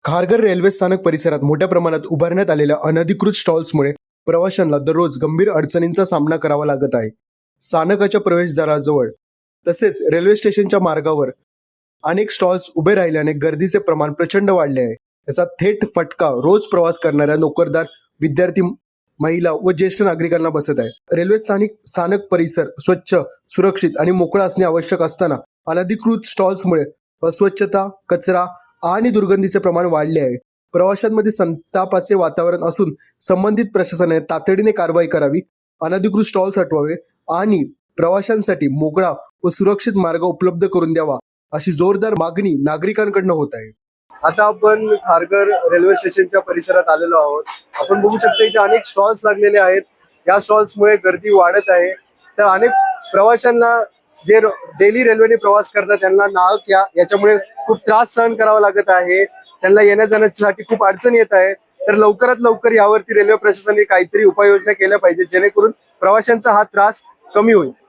Kharghar railway स्थानक परिसरात मोठ्या प्रमाणात उभारण्यात आलेल्या अनधिकृत स्टॉल्समुळे प्रवाशांना दररोज गंभीर अडचणींचा सामना करावा लागत आहे. स्थानकाच्या प्रवेशद्वाराजवळ तसेच रेल्वे स्टेशनच्या मार्गावर अनेक स्टॉल्स उभे राहिल्याने गर्दीचे प्रमाण प्रचंड वाढले आहे. याचा थेट फटका रोज प्रवास करणाऱ्या नोकरदार, विद्यार्थी, महिला व ज्येष्ठ नागरिकांना बसत आहे. रेल्वे स्थानक परिसर स्वच्छ, सुरक्षित आणि मोकळा असणे आवश्यक असताना अनधिकृत स्टॉल्समुळे अस्वच्छता, कचरा आणि दुर्गंधीचे प्रमाण वाढले आहे. प्रवाशांमध्ये संतापाचे वातावरण असून संबंधित प्रशासनाने तातडीने कारवाई करावी, अनधिकृत स्टॉल्स हटवावे आणि प्रवाशांसाठी मोकळा व सुरक्षित मार्ग उपलब्ध करून द्यावा, अशी जोरदार मागणी नागरिकांकडून होत आहे. आता आपण खारघर रेल्वे स्टेशनच्या परिसरात आलेलो आहोत. आपण बघू शकता इथे अनेक स्टॉल्स लागलेले आहेत. या स्टॉल्समुळे गर्दी वाढत आहे. तर अनेक प्रवाशांना जे डेली रेल्वेने प्रवास करतात त्यांना नाहक याच्यामुळे खूप त्रास सहन करावा लागत आहे. त्यांना येण्या जाण्यासाठी खूप अडचण येत आहे. तर लवकरात लवकर यावरती रेल्वे प्रशासनाने काहीतरी उपाययोजना केल्या पाहिजे, जेणेकरून प्रवाशांचा हा त्रास कमी होईल.